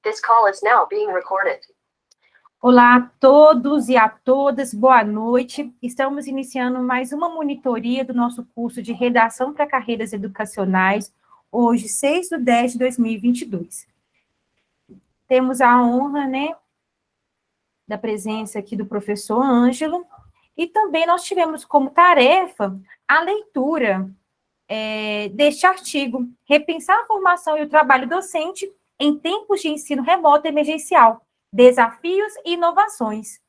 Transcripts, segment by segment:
This call is now being recorded. Olá a todos e a todas, boa noite. Estamos iniciando mais uma monitoria do nosso curso de Redação para Carreiras Educacionais, hoje, 6/10/2022. Temos a honra, da presença aqui do professor Ângelo, e também nós tivemos como tarefa a leitura deste artigo, Repensar a Formação e o Trabalho Docente em Tempos de Ensino Remoto Emergencial, Desafios e Inovações,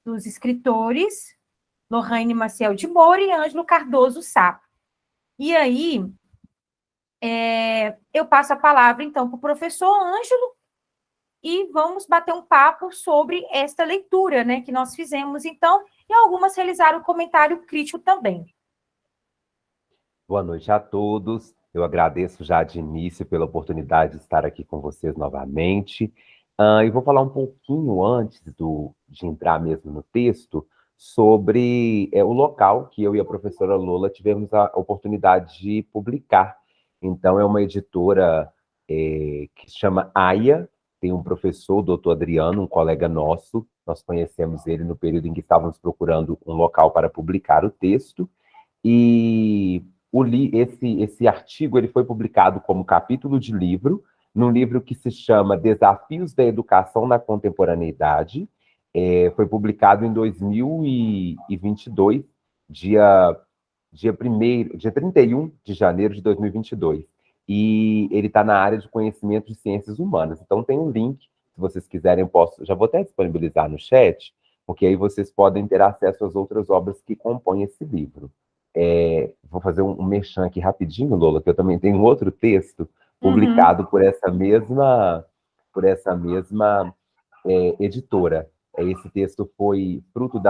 dos escritores Lohane Maciel de Moura e Ângelo Cardoso Sá. E aí, eu passo a palavra, então, para o professor Ângelo, e vamos bater um papo sobre esta leitura, que nós fizemos, então, e algumas realizaram comentário crítico também. Boa noite a todos. Eu agradeço já de início pela oportunidade de estar aqui com vocês novamente. E vou falar um pouquinho antes de entrar mesmo no texto sobre o local que eu e a professora Lola tivemos a oportunidade de publicar. Então, é uma editora que se chama AIA, tem um professor, o doutor Adriano, um colega nosso, nós conhecemos ele no período em que estávamos procurando um local para publicar o texto, e esse artigo ele foi publicado como capítulo de livro, num livro que se chama Desafios da Educação na Contemporaneidade. Foi publicado em 2022, dia 31 de janeiro de 2022. E ele está na área de conhecimento de ciências humanas. Então tem um link, se vocês quiserem, já vou até disponibilizar no chat, porque aí vocês podem ter acesso às outras obras que compõem esse livro. Vou fazer um merchan aqui rapidinho, Lola, que eu também tenho outro texto publicado por essa mesma editora. Esse texto foi fruto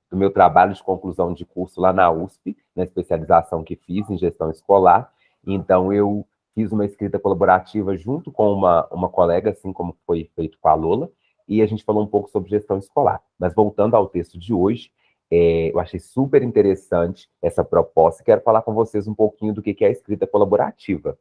do meu trabalho de conclusão de curso lá na USP, na especialização que fiz em gestão escolar. Então, eu fiz uma escrita colaborativa junto com uma colega, assim como foi feito com a Lola, e a gente falou um pouco sobre gestão escolar. Mas voltando ao texto de hoje, eu achei super interessante essa proposta e quero falar com vocês um pouquinho do que é a escrita colaborativa.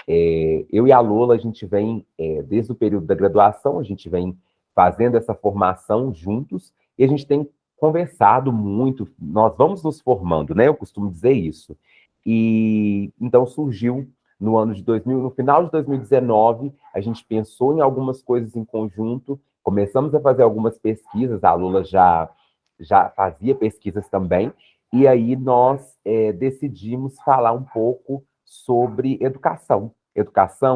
Eu e a Lola, a gente vem, desde o período da graduação, a gente vem fazendo essa formação juntos e a gente tem conversado muito, nós vamos nos formando, eu costumo dizer isso. E então surgiu no final de 2019, a gente pensou em algumas coisas em conjunto, começamos a fazer algumas pesquisas, a Lola já fazia pesquisas também, e aí nós decidimos falar um pouco sobre educação,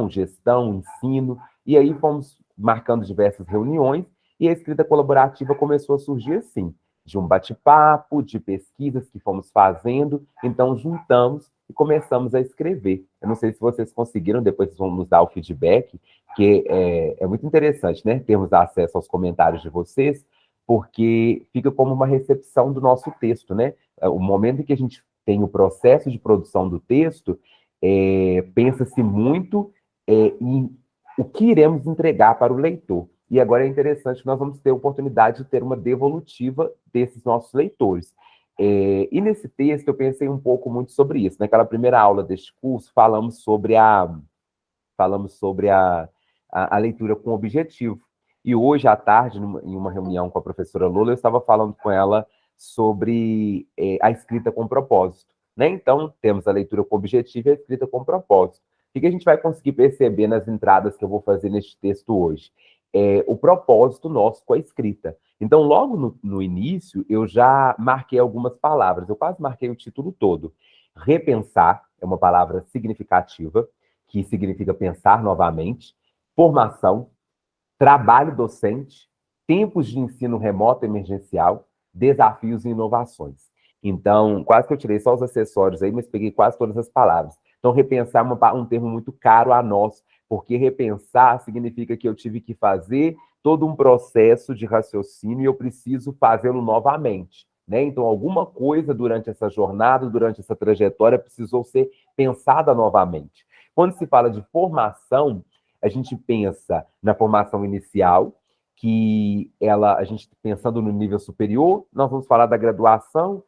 gestão, ensino, e aí fomos marcando diversas reuniões, e a escrita colaborativa começou a surgir assim, de um bate-papo, de pesquisas que fomos fazendo, então juntamos e começamos a escrever. Eu não sei se vocês conseguiram, depois vocês vão nos dar o feedback, que é muito interessante, termos acesso aos comentários de vocês, porque fica como uma recepção do nosso texto, O momento em que a gente tem o processo de produção do texto, pensa-se muito em o que iremos entregar para o leitor. E agora é interessante que nós vamos ter a oportunidade de ter uma devolutiva desses nossos leitores. E nesse texto eu pensei um pouco muito sobre isso. Naquela primeira aula deste curso, falamos sobre a leitura com objetivo. E hoje, à tarde, em uma reunião com a professora Lola, eu estava falando com ela sobre a escrita com propósito. Então, temos a leitura com objetivo e a escrita com propósito. O que a gente vai conseguir perceber nas entradas que eu vou fazer neste texto hoje? O propósito nosso com a escrita. Então, logo no início, eu já marquei algumas palavras. Eu quase marquei o título todo. Repensar é uma palavra significativa, que significa pensar novamente. Formação, trabalho docente, tempos de ensino remoto emergencial, desafios e inovações. Então, quase que eu tirei só os acessórios aí, mas peguei quase todas as palavras. Então, repensar é um termo muito caro a nós, porque repensar significa que eu tive que fazer todo um processo de raciocínio e eu preciso fazê-lo novamente. Então, alguma coisa durante essa jornada, durante essa trajetória, precisou ser pensada novamente. Quando se fala de formação, a gente pensa na formação inicial, a gente pensando no nível superior, nós vamos falar da graduação,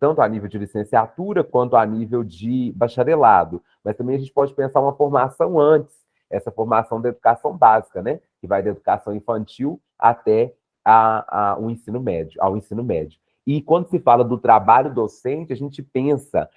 tanto a nível de licenciatura quanto a nível de bacharelado. Mas também a gente pode pensar uma formação antes, essa formação da educação básica, né? Que vai da educação infantil até o ensino médio, ao ensino médio. E quando se fala do trabalho docente, a gente pensa,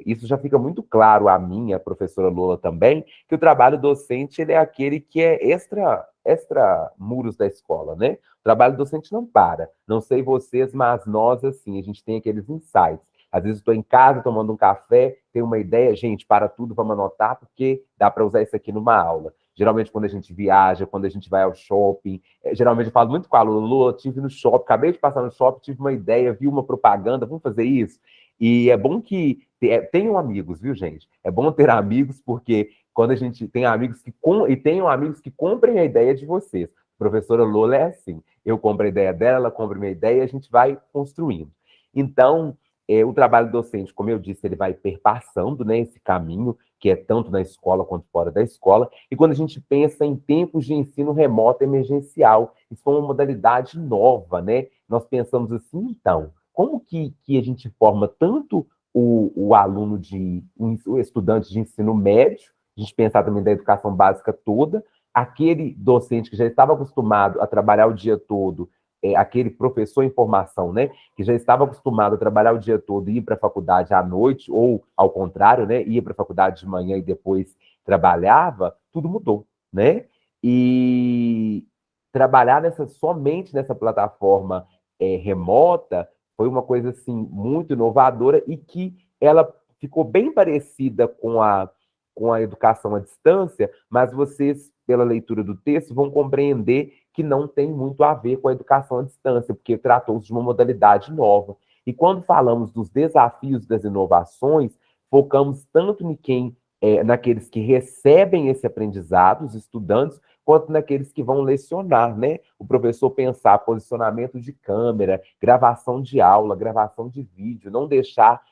isso já fica muito claro a mim, a professora Lola também, que o trabalho docente ele é aquele que é extra muros da escola, né? O trabalho docente não para. Não sei vocês, mas nós, assim, a gente tem aqueles insights. Às vezes estou em casa tomando um café, tenho uma ideia, gente, para tudo, vamos anotar, porque dá para usar isso aqui numa aula. Geralmente, quando a gente viaja, quando a gente vai ao shopping, geralmente eu falo muito com a Lulu, tive no shopping, acabei de passar no shopping, tive uma ideia, vi uma propaganda, vamos fazer isso? E é bom que tenham amigos, viu, gente? É bom ter amigos, porque quando a gente tem amigos e tenham amigos que comprem a ideia de vocês. A professora Lola é assim, eu compro a ideia dela, ela compra a minha ideia e a gente vai construindo. Então, o trabalho docente, como eu disse, ele vai perpassando, né, esse caminho, que é tanto na escola quanto fora da escola. E quando a gente pensa em tempos de ensino remoto emergencial, isso é uma modalidade nova, né? Nós pensamos assim, então, como que a gente forma tanto o aluno o estudante de ensino médio, a gente pensar também da educação básica toda, aquele docente que já estava acostumado a trabalhar o dia todo, aquele professor em formação, né, que já estava acostumado a trabalhar o dia todo e ir para a faculdade à noite, ou ao contrário, né, ia para a faculdade de manhã e depois trabalhava, tudo mudou, né? E trabalhar somente nessa plataforma remota foi uma coisa assim muito inovadora e que ela ficou bem parecida com a educação à distância, mas vocês, pela leitura do texto, vão compreender que não tem muito a ver com a educação à distância, porque tratou-se de uma modalidade nova. E quando falamos dos desafios das inovações, focamos tanto naqueles que recebem esse aprendizado, os estudantes, quanto naqueles que vão lecionar, né? O professor pensar posicionamento de câmera, gravação de aula, gravação de vídeo, não deixar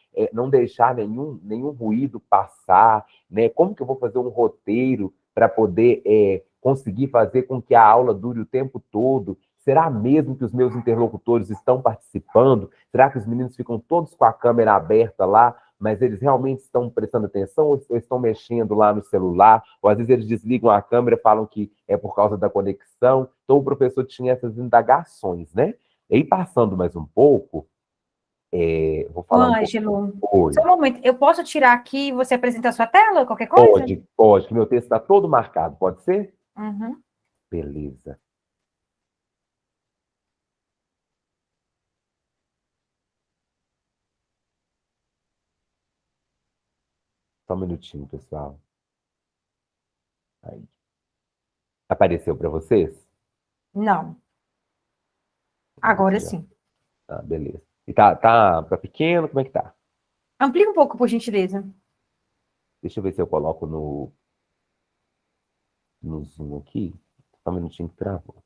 nenhum ruído passar, né? Como que eu vou fazer um roteiro para poder conseguir fazer com que a aula dure o tempo todo? Será mesmo que os meus interlocutores estão participando? Será que os meninos ficam todos com a câmera aberta lá, mas eles realmente estão prestando atenção ou estão mexendo lá no celular? Ou às vezes eles desligam a câmera e falam que é por causa da conexão. Então o professor tinha essas indagações, né? E aí, passando mais um pouco, vou falar um pouco. Ângelo, Oi. só um momento, eu posso tirar aqui e você apresentar a sua tela, qualquer coisa? Pode, que meu texto está todo marcado, pode ser? Uhum. Beleza. Só um minutinho, pessoal. Aí. Apareceu para vocês? Não, agora Aqui, ó. sim. Ah, beleza. E tá pequeno? Como é que tá? Amplie um pouco, por gentileza. Deixa eu ver se eu coloco no Zoom aqui. Só um minutinho que travou.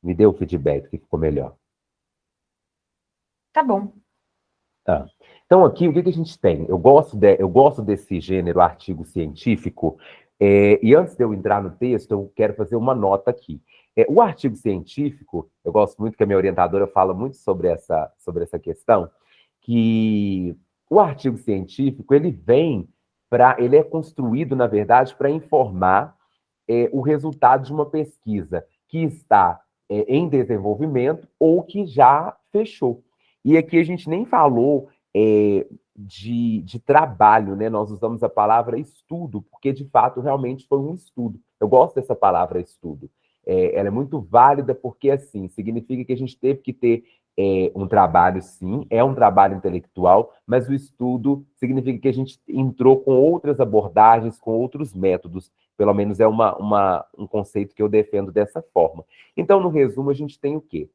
Me dê o feedback que ficou melhor. Tá bom. Tá. Então, aqui, o que a gente tem? Eu gosto desse gênero artigo científico, e antes de eu entrar no texto, eu quero fazer uma nota aqui. O artigo científico, eu gosto muito que a minha orientadora fala muito sobre essa questão, que o artigo científico, ele é construído, na verdade, para informar o resultado de uma pesquisa que está em desenvolvimento ou que já fechou. E aqui a gente nem falou de trabalho, né? Nós usamos a palavra estudo, porque de fato realmente foi um estudo. Eu gosto dessa palavra estudo. Ela é muito válida porque, assim, significa que a gente teve que ter um trabalho, sim, é um trabalho intelectual, mas o estudo significa que a gente entrou com outras abordagens, com outros métodos. Pelo menos é um conceito que eu defendo dessa forma. Então, no resumo, a gente tem o quê?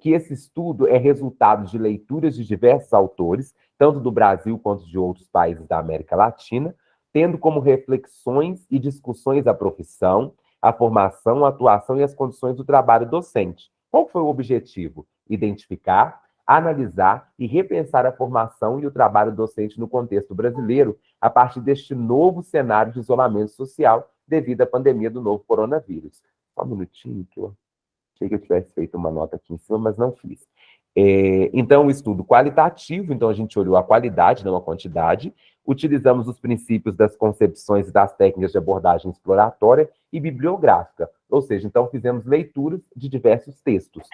Que esse estudo é resultado de leituras de diversos autores, tanto do Brasil quanto de outros países da América Latina, tendo como reflexões e discussões a profissão, a formação, a atuação e as condições do trabalho docente. Qual foi o objetivo? Identificar, analisar e repensar a formação e o trabalho docente no contexto brasileiro, a partir deste novo cenário de isolamento social devido à pandemia do novo coronavírus. Só um minutinho, que eu achei que eu tivesse feito uma nota aqui em cima, mas não fiz. Então, o estudo qualitativo, então a gente olhou a qualidade, não a quantidade, utilizamos os princípios das concepções e das técnicas de abordagem exploratória e bibliográfica, ou seja, então fizemos leituras de diversos textos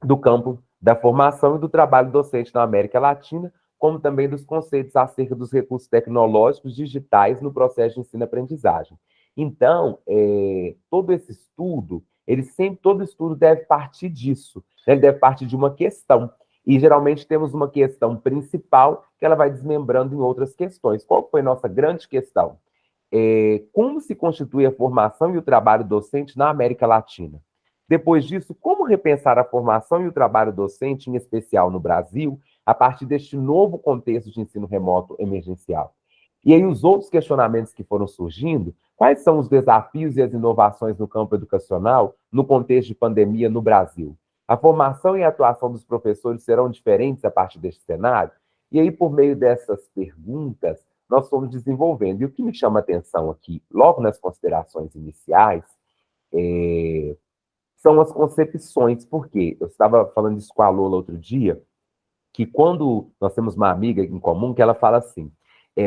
do campo da formação e do trabalho docente na América Latina, como também dos conceitos acerca dos recursos tecnológicos digitais no processo de ensino-aprendizagem. Então, todo esse estudo, todo estudo deve partir disso, né? Ele deve partir de uma questão. E, geralmente, temos uma questão principal que ela vai desmembrando em outras questões. Qual foi a nossa grande questão? Como se constitui a formação e o trabalho docente na América Latina? Depois disso, como repensar a formação e o trabalho docente, em especial no Brasil, a partir deste novo contexto de ensino remoto emergencial? E aí, os outros questionamentos que foram surgindo, quais são os desafios e as inovações no campo educacional no contexto de pandemia no Brasil? A formação e a atuação dos professores serão diferentes a partir deste cenário? E aí, por meio dessas perguntas, nós fomos desenvolvendo. E o que me chama a atenção aqui, logo nas considerações iniciais, são as concepções. Por quê? Eu estava falando isso com a Lola outro dia, que quando nós temos uma amiga em comum que ela fala assim,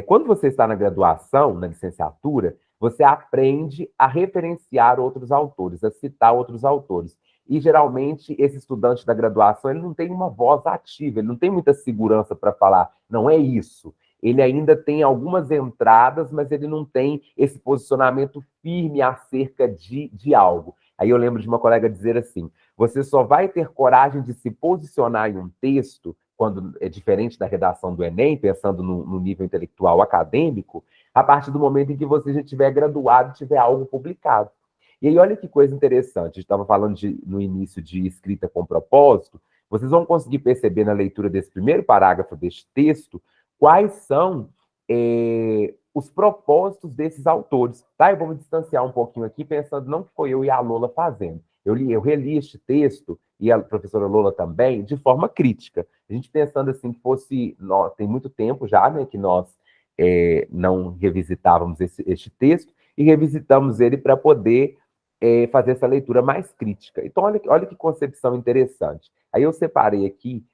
quando você está na graduação, na licenciatura, você aprende a referenciar outros autores, a citar outros autores. E, geralmente, esse estudante da graduação, ele não tem uma voz ativa, ele não tem muita segurança para falar, não é isso. Ele ainda tem algumas entradas, mas ele não tem esse posicionamento firme acerca de algo. Aí eu lembro de uma colega dizer assim, você só vai ter coragem de se posicionar em um texto, quando é diferente da redação do Enem, pensando no nível intelectual acadêmico, a partir do momento em que você já tiver graduado e tiver algo publicado. E aí, olha que coisa interessante, a gente estava falando no início de escrita com propósito, vocês vão conseguir perceber na leitura desse primeiro parágrafo deste texto quais são os propósitos desses autores, tá? Eu vou me distanciar um pouquinho aqui, pensando não que foi eu e a Lola fazendo. Eu reli este texto, e a professora Lola também, de forma crítica. A gente pensando assim, que fosse... tem muito tempo já, né, que nós não revisitávamos este texto, e revisitamos ele para poder fazer essa leitura mais crítica. Então, olha que concepção interessante. Aí eu separei aqui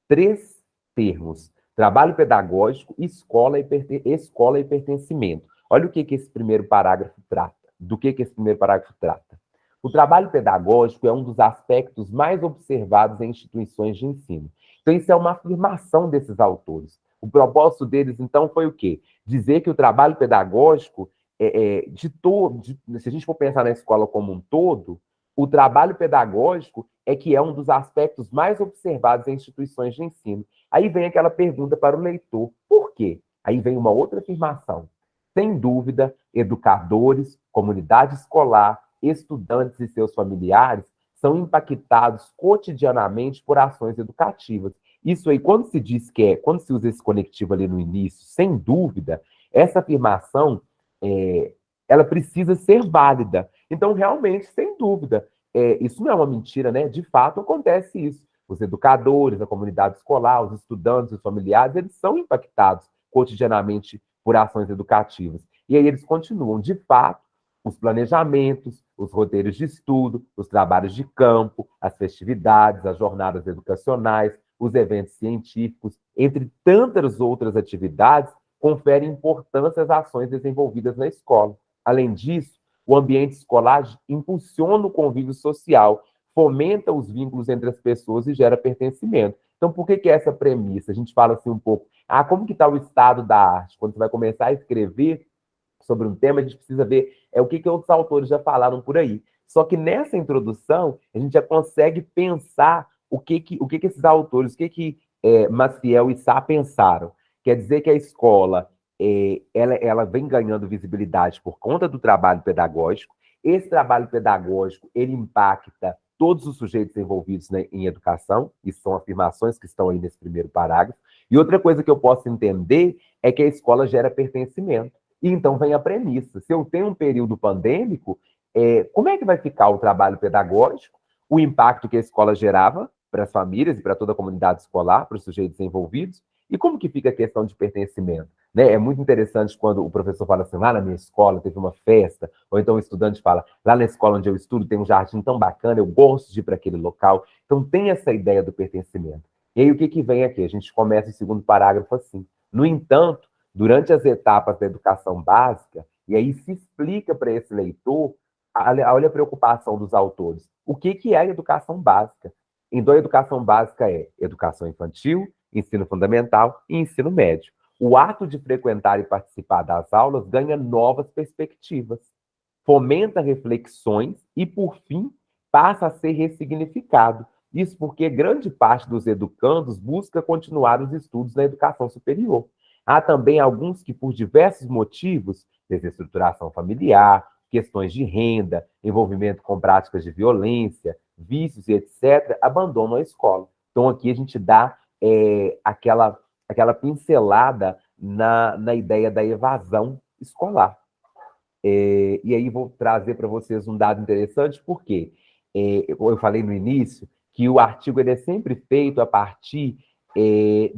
3 termos: trabalho pedagógico, escola e pertencimento. Olha o que esse primeiro parágrafo trata. Do que esse primeiro parágrafo trata? O trabalho pedagógico é um dos aspectos mais observados em instituições de ensino. Então, isso é uma afirmação desses autores. O propósito deles, então, foi o quê? Dizer que o trabalho pedagógico, se a gente for pensar na escola como um todo, o trabalho pedagógico é um dos aspectos mais observados em instituições de ensino. Aí vem aquela pergunta para o leitor, por quê? Aí vem uma outra afirmação. Sem dúvida, educadores, comunidade escolar, estudantes e seus familiares são impactados cotidianamente por ações educativas. Isso aí, quando se usa esse conectivo ali no início, sem dúvida, essa afirmação, ela precisa ser válida. Então, realmente, sem dúvida, isso não é uma mentira, né? De fato, acontece isso. Os educadores, a comunidade escolar, os estudantes, os familiares, eles são impactados cotidianamente por ações educativas. E aí eles continuam, de fato, os planejamentos, os roteiros de estudo, os trabalhos de campo, as festividades, as jornadas educacionais, os eventos científicos, entre tantas outras atividades, conferem importância às ações desenvolvidas na escola. Além disso, o ambiente escolar impulsiona o convívio social, fomenta os vínculos entre as pessoas e gera pertencimento. Então, por que é essa premissa? A gente fala assim um pouco, como que está o estado da arte? Quando você vai começar a escrever sobre um tema, a gente precisa ver o que outros autores já falaram por aí. Só que nessa introdução, a gente já consegue pensar o que esses autores, Maciel e Sá pensaram. Quer dizer que a escola ela vem ganhando visibilidade por conta do trabalho pedagógico. Esse trabalho pedagógico, ele impacta todos os sujeitos envolvidos, né, em educação. Isso são afirmações que estão aí nesse primeiro parágrafo. E outra coisa que eu posso entender é que a escola gera pertencimento. E então vem a premissa. Se eu tenho um período pandêmico, como é que vai ficar o trabalho pedagógico, o impacto que a escola gerava para as famílias e para toda a comunidade escolar, para os sujeitos envolvidos, e como que fica a questão de pertencimento? né? É muito interessante quando o professor fala assim, lá na minha escola teve uma festa, ou então o estudante fala, lá na escola onde eu estudo tem um jardim tão bacana, eu gosto de ir para aquele local. Então tem essa ideia do pertencimento. E aí o que vem aqui? A gente começa o segundo parágrafo assim. No entanto, durante as etapas da educação básica, e aí se explica para esse leitor, olha a preocupação dos autores. O que é a educação básica? Então, a educação básica é educação infantil, ensino fundamental e ensino médio. O ato de frequentar e participar das aulas ganha novas perspectivas, fomenta reflexões e, por fim, passa a ser ressignificado. Isso porque grande parte dos educandos busca continuar os estudos na educação superior. Há também alguns que, por diversos motivos, desestruturação familiar, questões de renda, envolvimento com práticas de violência, vícios e etc., abandonam a escola. Então, aqui a gente dá aquela pincelada na ideia da evasão escolar. E aí vou trazer para vocês um dado interessante, porque eu falei no início que o artigo ele é sempre feito a partir de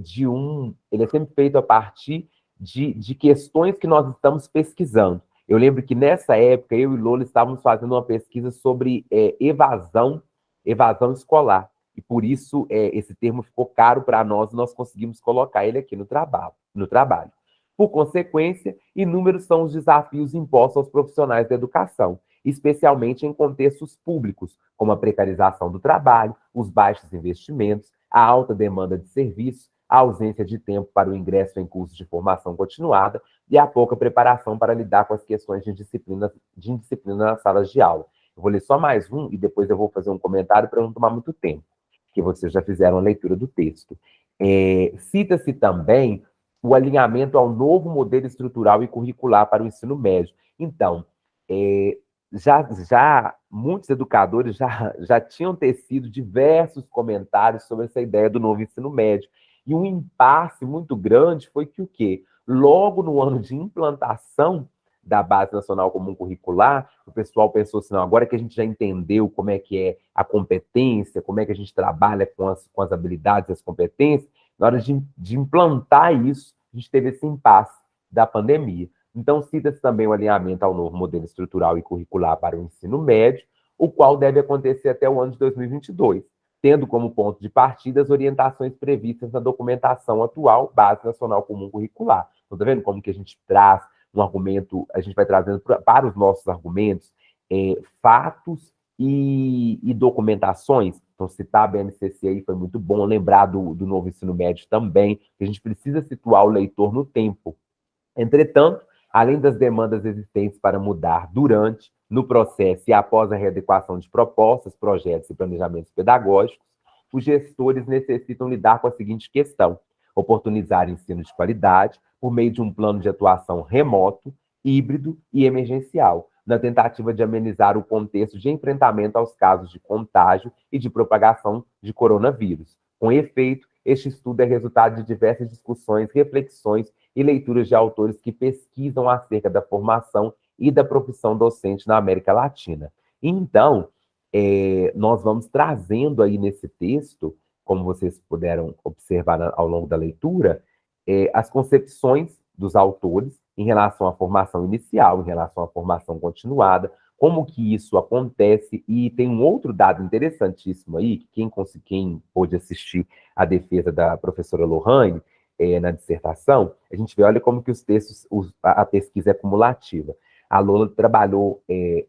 questões que nós estamos pesquisando. Eu lembro que nessa época eu e Lola estávamos fazendo uma pesquisa sobre evasão escolar. E por isso esse termo ficou caro para nós e nós conseguimos colocar ele aqui no trabalho. Por consequência, inúmeros são os desafios impostos aos profissionais da educação, especialmente em contextos públicos, como a precarização do trabalho, os baixos investimentos, a alta demanda de serviços, a ausência de tempo para o ingresso em cursos de formação continuada e a pouca preparação para lidar com as questões de indisciplina nas salas de aula. Eu vou ler só mais um e depois eu vou fazer um comentário para não tomar muito tempo, que vocês já fizeram a leitura do texto. Cita-se também o alinhamento ao novo modelo estrutural e curricular para o ensino médio. Então, já muitos educadores já tinham tecido diversos comentários sobre essa ideia do novo ensino médio. E um impasse muito grande foi que o quê? Logo no ano de implantação da Base Nacional Comum Curricular, o pessoal pensou assim, não, agora que a gente já entendeu como é que é a competência, como é que a gente trabalha com as habilidades e as competências, na hora de implantar isso, a gente teve esse impasse da pandemia. Então, cita-se também o alinhamento ao novo modelo estrutural e curricular para o ensino médio, o qual deve acontecer até o ano de 2022, tendo como ponto de partida as orientações previstas na documentação atual, Base Nacional Comum Curricular. Então, tá vendo como que a gente traz um argumento, a gente vai trazendo para os nossos argumentos fatos e documentações. Então, citar a BNCC aí foi muito bom, lembrar do novo ensino médio também, que a gente precisa situar o leitor no tempo. Entretanto, além das demandas existentes para mudar durante, no processo e após a readequação de propostas, projetos e planejamentos pedagógicos, os gestores necessitam lidar com a seguinte questão: oportunizar ensino de qualidade por meio de um plano de atuação remoto, híbrido e emergencial, na tentativa de amenizar o contexto de enfrentamento aos casos de contágio e de propagação de coronavírus. Com efeito, este estudo é resultado de diversas discussões, reflexões e leituras de autores que pesquisam acerca da formação e da profissão docente na América Latina. Então, nós vamos trazendo aí nesse texto, como vocês puderam observar ao longo da leitura, as concepções dos autores em relação à formação inicial, em relação à formação continuada, como que isso acontece, e tem um outro dado interessantíssimo aí, que quem pôde assistir a defesa da professora Lohane, na dissertação, a gente vê, olha como que os textos, a pesquisa é cumulativa. A Lola trabalhou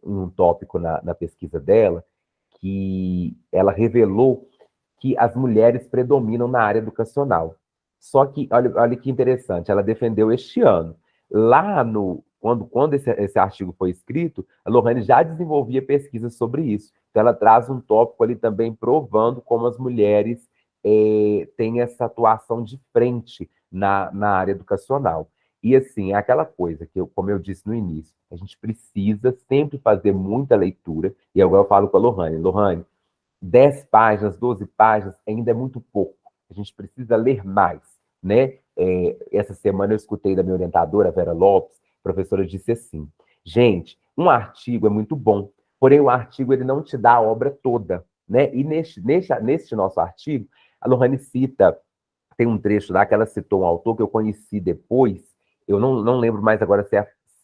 um tópico na pesquisa dela, que ela revelou que as mulheres predominam na área educacional. Só que, olha que interessante, ela defendeu este ano. Lá quando esse artigo foi escrito, a Lohane já desenvolvia pesquisas sobre isso. Então, ela traz um tópico ali também provando como as mulheres têm essa atuação de frente na área educacional. E, assim, é aquela coisa que, como eu disse no início, a gente precisa sempre fazer muita leitura, e agora eu falo com a Lohane, 10 páginas, 12 páginas ainda é muito pouco. A gente precisa ler mais, né? Essa semana eu escutei da minha orientadora, Vera Lopes, a professora disse assim, gente, um artigo é muito bom, porém o artigo ele não te dá a obra toda, né? E neste nosso artigo, a Lohane cita, tem um trecho lá que ela citou um autor que eu conheci depois, eu não lembro mais agora se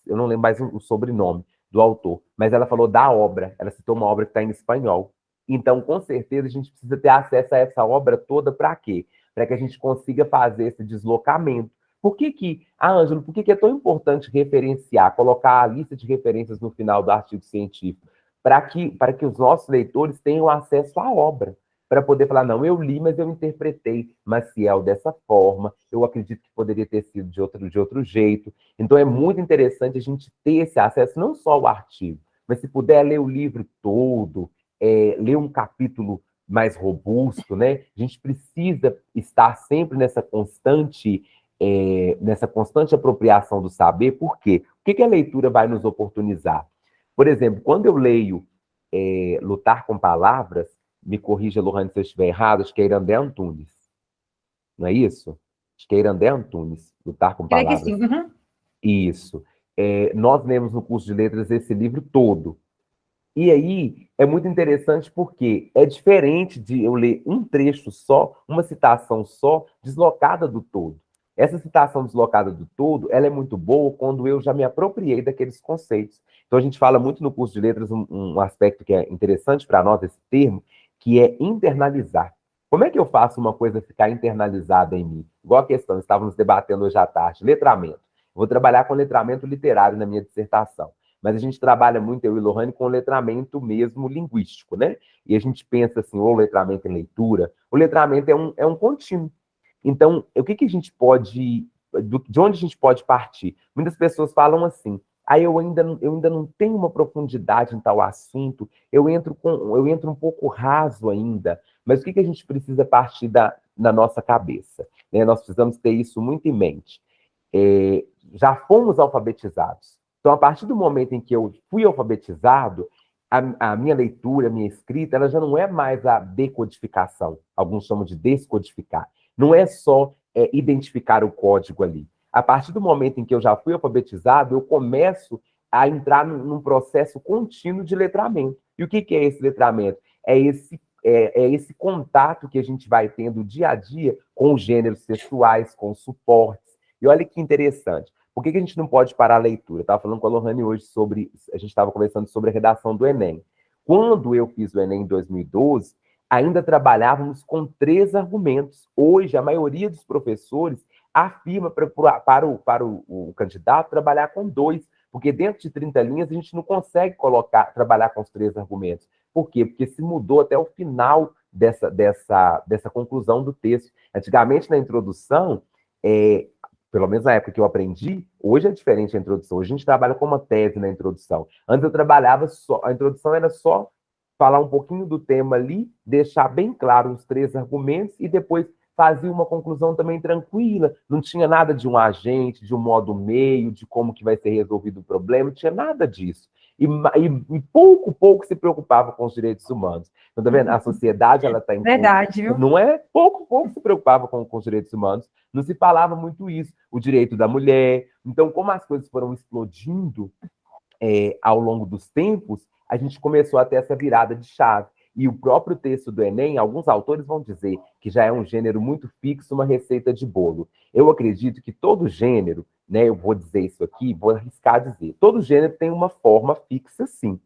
eu não lembro mais o sobrenome do autor, mas ela falou da obra, ela citou uma obra que está em espanhol. Então, com certeza, a gente precisa ter acesso a essa obra toda para quê? Para que a gente consiga fazer esse deslocamento. Ângelo, por que é tão importante referenciar, colocar a lista de referências no final do artigo científico? Para que os nossos leitores tenham acesso à obra, para poder falar, não, eu li, mas eu interpretei Maciel dessa forma, eu acredito que poderia ter sido de outro jeito. Então, é muito interessante a gente ter esse acesso, não só ao artigo, mas se puder ler o livro todo, ler um capítulo mais robusto, né? A gente precisa estar sempre nessa constante apropriação do saber. Por quê? O que a leitura vai nos oportunizar? Por exemplo, quando eu leio Lutar com Palavras, me corrija, Lohane, se eu estiver errado, acho que é Irandé Antunes. Não é isso? Acho que é Irandé Antunes, Lutar com Creio que Palavras. sim. Uhum. Isso. Nós lemos no curso de letras esse livro todo. E aí é muito interessante porque é diferente de eu ler um trecho só, uma citação só, deslocada do todo. Essa citação deslocada do todo, ela é muito boa quando eu já me apropriei daqueles conceitos. Então a gente fala muito no curso de letras um aspecto que é interessante para nós, esse termo, que é internalizar. Como é que eu faço uma coisa ficar internalizada em mim? Igual a questão, estávamos debatendo hoje à tarde, letramento. Vou trabalhar com letramento literário na minha dissertação. Mas a gente trabalha muito, eu e Lohane, com letramento mesmo linguístico, né? E a gente pensa assim, ou letramento em leitura, o letramento é um contínuo. Então, o que a gente pode, de onde a gente pode partir? Muitas pessoas falam assim, eu ainda não tenho uma profundidade em tal assunto, eu entro um pouco raso ainda, mas o que a gente precisa partir na nossa cabeça? Né? Nós precisamos ter isso muito em mente. Já fomos alfabetizados. Então, a partir do momento em que eu fui alfabetizado, a minha leitura, a minha escrita, ela já não é mais a decodificação. Alguns chamam de descodificar. Não é só identificar o código ali. A partir do momento em que eu já fui alfabetizado, eu começo a entrar num processo contínuo de letramento. E o que é esse letramento? É esse contato que a gente vai tendo dia a dia com os gêneros textuais, com os suportes. E olha que interessante. Por que a gente não pode parar a leitura? Eu estava falando com a Lohane hoje a gente estava conversando sobre a redação do Enem. Quando eu fiz o Enem em 2012, ainda trabalhávamos com 3 argumentos. Hoje, a maioria dos professores afirma para o candidato trabalhar com 2, porque dentro de 30 linhas a gente não consegue trabalhar com os 3 argumentos. Por quê? Porque se mudou até o final dessa conclusão do texto. Antigamente, na introdução, pelo menos na época que eu aprendi, hoje é diferente a introdução. Hoje a gente trabalha com uma tese na introdução. Antes eu trabalhava só, a introdução era só falar um pouquinho do tema ali, deixar bem claro os 3 argumentos e depois fazia uma conclusão também tranquila. Não tinha nada de um agente, de um modo meio, de como que vai ser resolvido o problema, não tinha nada disso. E pouco se preocupava com os direitos humanos. Então, tá vendo? A sociedade, ela está em... Verdade, viu? Não é? Pouco se preocupava com os direitos humanos. Não se falava muito isso. O direito da mulher. Então, como as coisas foram explodindo ao longo dos tempos, a gente começou a ter essa virada de chave. E o próprio texto do Enem, alguns autores vão dizer que já é um gênero muito fixo, uma receita de bolo. Eu acredito que todo gênero, né, eu vou dizer isso aqui, vou arriscar dizer, todo gênero tem uma forma fixa, sim.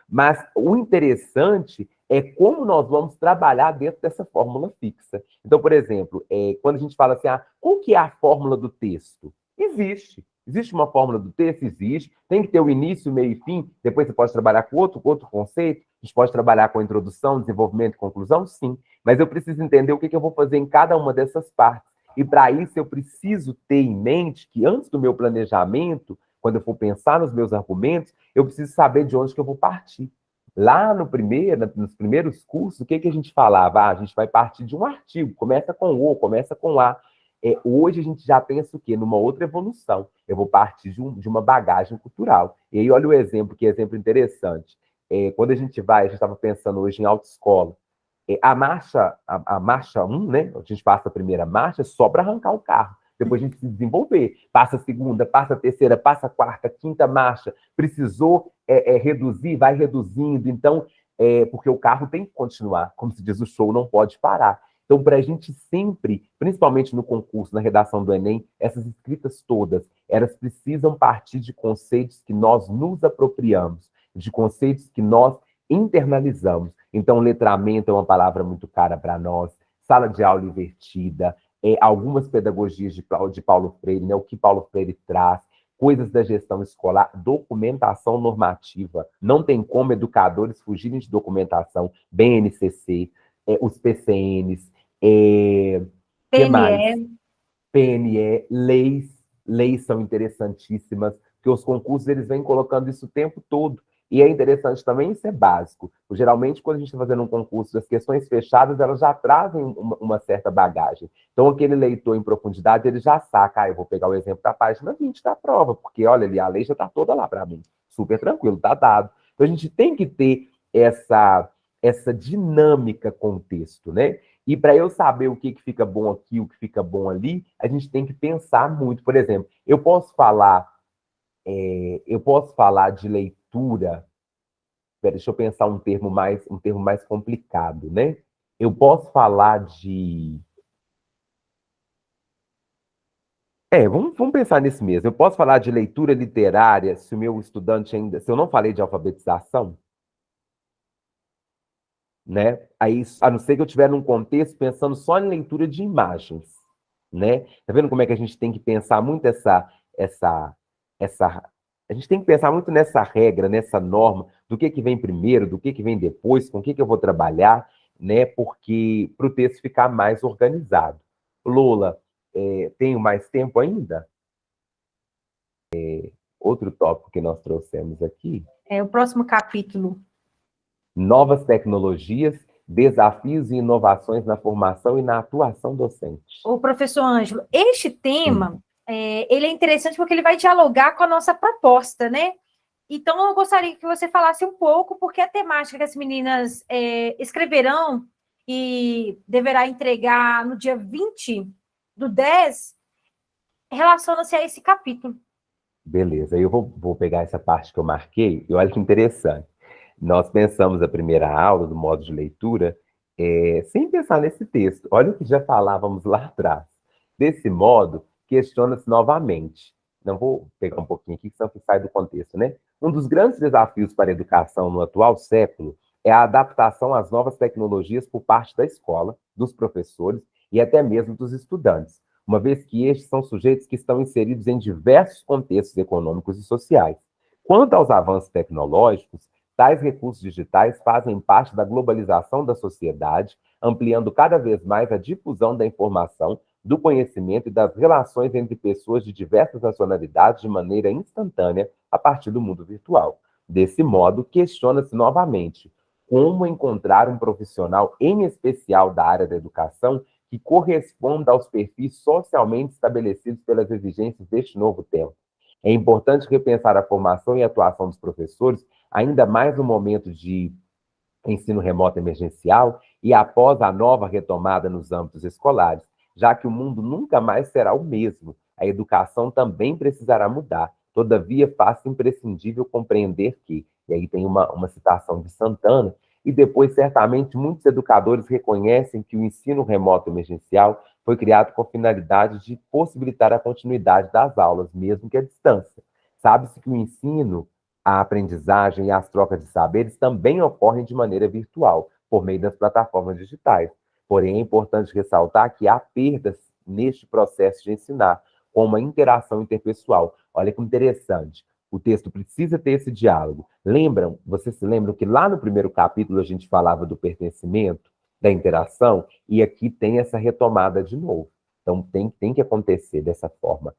Mas o interessante é como nós vamos trabalhar dentro dessa fórmula fixa. Então, por exemplo, quando a gente fala assim, qual que é a fórmula do texto? Existe. Existe uma fórmula do texto? Existe. Tem que ter o início, meio e fim. Depois você pode trabalhar com outro conceito. A gente pode trabalhar com introdução, desenvolvimento e conclusão? Sim. Mas eu preciso entender o que eu vou fazer em cada uma dessas partes. E para isso eu preciso ter em mente que antes do meu planejamento, quando eu for pensar nos meus argumentos, eu preciso saber de onde que eu vou partir. Lá nos primeiros cursos, o que a gente falava? A gente vai partir de um artigo, começa com O, começa com A. Hoje a gente já pensa o quê? Numa outra evolução. Eu vou partir de uma bagagem cultural. E aí olha o exemplo, que exemplo interessante. Quando a gente estava pensando hoje em autoescola, a marcha 1, né? A gente passa a primeira marcha só para arrancar o carro. Depois a gente se desenvolver. Passa a segunda, passa a terceira, passa a quarta, quinta marcha. Precisou reduzir, vai reduzindo. Então, porque o carro tem que continuar. Como se diz, o show não pode parar. Então, para a gente sempre, principalmente no concurso, na redação do Enem, essas escritas todas, elas precisam partir de conceitos que nós nos apropriamos, de conceitos que nós internalizamos. Então, letramento é uma palavra muito cara para nós, sala de aula invertida, algumas pedagogias de Paulo Freire, né, o que Paulo Freire traz, coisas da gestão escolar, documentação normativa. Não tem como educadores fugirem de documentação, BNCC, os PCNs, que mais? PNE. PNE, leis são interessantíssimas, porque os concursos eles vêm colocando isso o tempo todo. E é interessante também, isso é básico. Geralmente, quando a gente está fazendo um concurso, as questões fechadas, elas já trazem uma certa bagagem. Então, aquele leitor em profundidade, ele já saca, eu vou pegar o exemplo da página 20 da prova, porque, olha ali, a lei já está toda lá para mim. Super tranquilo, está dado. Então, a gente tem que ter essa dinâmica com o texto, né? E para eu saber o que fica bom aqui, o que fica bom ali, a gente tem que pensar muito. Por exemplo, eu posso falar de leitura. Deixa eu pensar um termo mais complicado, né? Eu posso falar de. Vamos pensar nisso mesmo. Eu posso falar de leitura literária se o meu estudante ainda. Se eu não falei de alfabetização, né? Aí, a não ser que eu estiver num contexto pensando só em leitura de imagens, né? Tá vendo como é que a gente tem que pensar muito a gente tem que pensar muito nessa regra, nessa norma, do que vem primeiro, do que vem depois, com o que eu vou trabalhar, né? Porque para o texto ficar mais organizado. Lola, tenho mais tempo ainda? Outro tópico que nós trouxemos aqui. O próximo capítulo. Novas tecnologias, desafios e inovações na formação e na atuação docente. Ô, professor Ângelo, este tema, ele é interessante porque ele vai dialogar com a nossa proposta, né? Então, eu gostaria que você falasse um pouco, porque a temática que as meninas escreverão e deverá entregar no dia 20/10 relaciona-se a esse capítulo. Beleza, eu vou pegar essa parte que eu marquei, e olha que interessante. Nós pensamos a primeira aula do modo de leitura sem pensar nesse texto. Olha o que já falávamos lá atrás. Desse modo, questiona-se novamente. Não vou pegar um pouquinho aqui, senão que sai do contexto, né? Um dos grandes desafios para a educação no atual século é a adaptação às novas tecnologias por parte da escola, dos professores e até mesmo dos estudantes, uma vez que estes são sujeitos que estão inseridos em diversos contextos econômicos e sociais. Quanto aos avanços tecnológicos, tais recursos digitais fazem parte da globalização da sociedade, ampliando cada vez mais a difusão da informação, do conhecimento e das relações entre pessoas de diversas nacionalidades de maneira instantânea a partir do mundo virtual. Desse modo, questiona-se novamente como encontrar um profissional, em especial da área da educação, que corresponda aos perfis socialmente estabelecidos pelas exigências deste novo tempo. É importante repensar a formação e a atuação dos professores, ainda mais no momento de ensino remoto emergencial e após a nova retomada nos âmbitos escolares, já que o mundo nunca mais será o mesmo. A educação também precisará mudar. Todavia, faz-se imprescindível compreender que, e aí tem uma citação de Santana, e depois, certamente, muitos educadores reconhecem que o ensino remoto emergencial foi criado com a finalidade de possibilitar a continuidade das aulas, mesmo que à distância. Sabe-se que o ensino, a aprendizagem e as trocas de saberes também ocorrem de maneira virtual, por meio das plataformas digitais. Porém, é importante ressaltar que há perdas neste processo de ensinar, com uma interação interpessoal. Olha que interessante. O texto precisa ter esse diálogo. Vocês se lembram que lá no primeiro capítulo a gente falava do pertencimento, da interação, e aqui tem essa retomada de novo. Então, tem que acontecer dessa forma.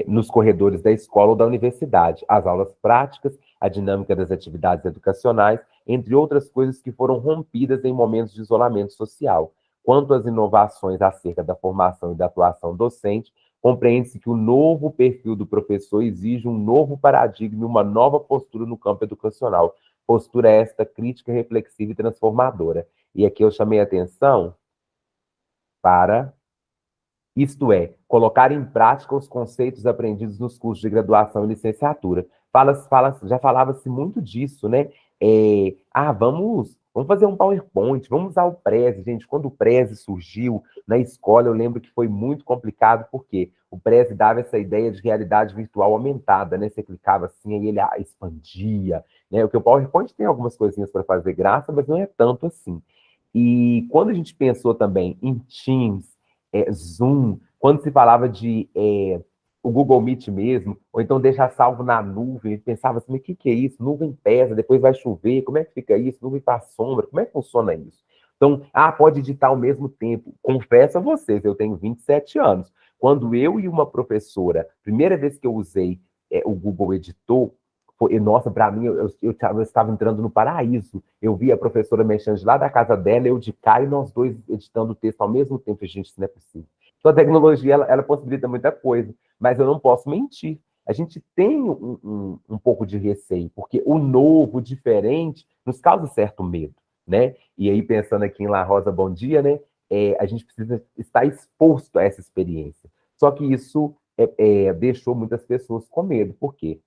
Nos corredores da escola ou da universidade, as aulas práticas, a dinâmica das atividades educacionais, entre outras coisas que foram rompidas em momentos de isolamento social. Quanto às inovações acerca da formação e da atuação docente, compreende-se que o novo perfil do professor exige um novo paradigma e uma nova postura no campo educacional. Postura esta crítica, reflexiva e transformadora. E aqui eu chamei a atenção para, isto é, colocar em prática os conceitos aprendidos nos cursos de graduação e licenciatura. Já falava-se muito disso, né? Vamos vamos fazer um PowerPoint, vamos usar o Prezi. Gente, quando o Prezi surgiu na escola, eu lembro que foi muito complicado, porque o Prezi dava essa ideia de realidade virtual aumentada, né? Você clicava assim, aí ele expandia, né? O que o PowerPoint tem algumas coisinhas para fazer graça, mas não é tanto assim. E quando a gente pensou também em Teams, Zoom, quando se falava de o Google Meet mesmo, ou então deixar salvo na nuvem, pensava assim, mas o que é isso? Nuvem pesa, depois vai chover, como é que fica isso? Nuvem para sombra, como é que funciona isso? Então, pode editar ao mesmo tempo. Confesso a vocês, eu tenho 27 anos. Quando eu e uma professora, primeira vez que eu usei o Google Editor, nossa, para mim, eu estava entrando no paraíso. Eu vi a professora mexendo de lá da casa dela, eu de cá, e nós dois editando o texto ao mesmo tempo. Gente, isso não é possível. Então, a tecnologia, ela possibilita muita coisa, mas eu não posso mentir. A gente tem um pouco de receio, porque o novo, o diferente, nos causa certo medo, né? E aí, pensando aqui em La Rosa, bom dia, né? A gente precisa estar exposto a essa experiência. Só que isso deixou muitas pessoas com medo. Por quê?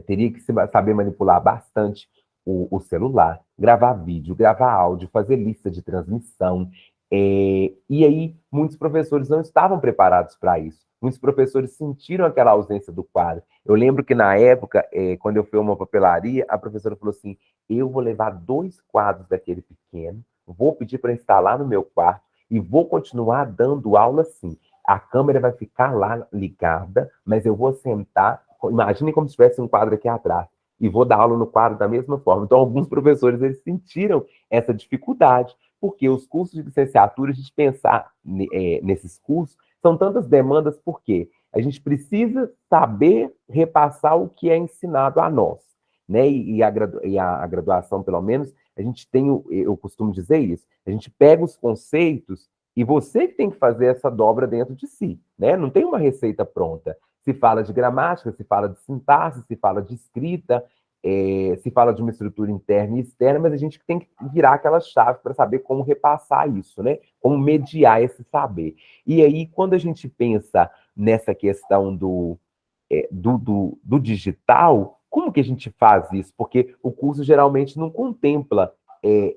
Teria que saber manipular bastante o celular, gravar vídeo, gravar áudio, fazer lista de transmissão. E aí, muitos professores não estavam preparados para isso. Muitos professores sentiram aquela ausência do quadro. Eu lembro que, na época, quando eu fui a uma papelaria, a professora falou assim: eu vou levar 2 quadros daquele pequeno, vou pedir para instalar no meu quarto e vou continuar dando aula assim. A câmera vai ficar lá ligada, mas eu vou sentar. Imaginem como se tivesse um quadro aqui atrás. E vou dar aula no quadro da mesma forma. Então, alguns professores eles sentiram essa dificuldade, porque os cursos de licenciatura, a gente pensar nesses cursos, são tantas demandas, porque a gente precisa saber repassar o que é ensinado a nós, né? E a graduação, pelo menos, a gente tem, eu costumo dizer isso, a gente pega os conceitos e você que tem que fazer essa dobra dentro de si, né? Não tem uma receita pronta. Se fala de gramática, se fala de sintaxe, se fala de escrita, se fala de uma estrutura interna e externa, mas a gente tem que virar aquela chave para saber como repassar isso, né? Como mediar esse saber. E aí, quando a gente pensa nessa questão do digital, como que a gente faz isso? Porque o curso geralmente não contempla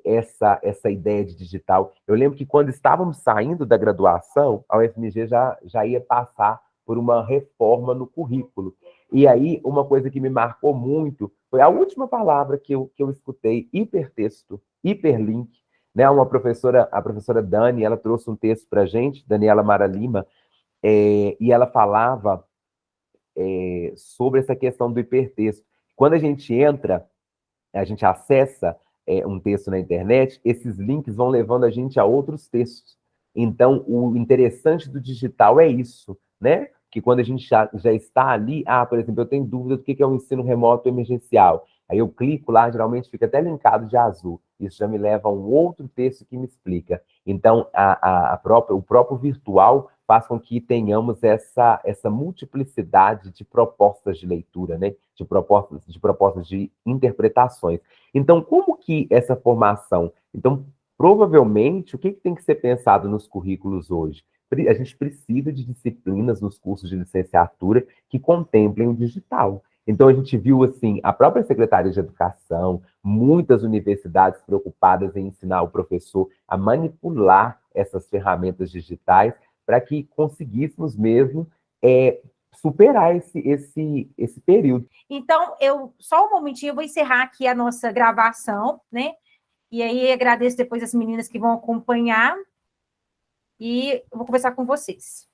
essa ideia de digital. Eu lembro que quando estávamos saindo da graduação, a UFMG já ia passar por uma reforma no currículo. E aí, uma coisa que me marcou muito foi a última palavra que eu escutei: hipertexto, hiperlink. Né? A professora Dani, ela trouxe um texto para a gente, Daniela Mara Lima, e ela falava sobre essa questão do hipertexto. Quando a gente entra, a gente acessa um texto na internet, esses links vão levando a gente a outros textos. Então, o interessante do digital é isso, né? Que quando a gente já está ali, por exemplo, eu tenho dúvida do que é um ensino remoto emergencial. Aí eu clico lá, geralmente fica até linkado de azul. Isso já me leva a um outro texto que me explica. Então, o próprio virtual faz com que tenhamos essa multiplicidade de propostas de leitura, né? De propostas de interpretações. Então, como que essa formação? Então, provavelmente, o que tem que ser pensado nos currículos hoje? A gente precisa de disciplinas nos cursos de licenciatura que contemplem o digital. Então, a gente viu, assim, a própria Secretaria de Educação, muitas universidades preocupadas em ensinar o professor a manipular essas ferramentas digitais para que conseguíssemos mesmo superar esse período. Então, só um momentinho, eu vou encerrar aqui a nossa gravação, né? E aí agradeço depois as meninas que vão acompanhar e eu vou conversar com vocês.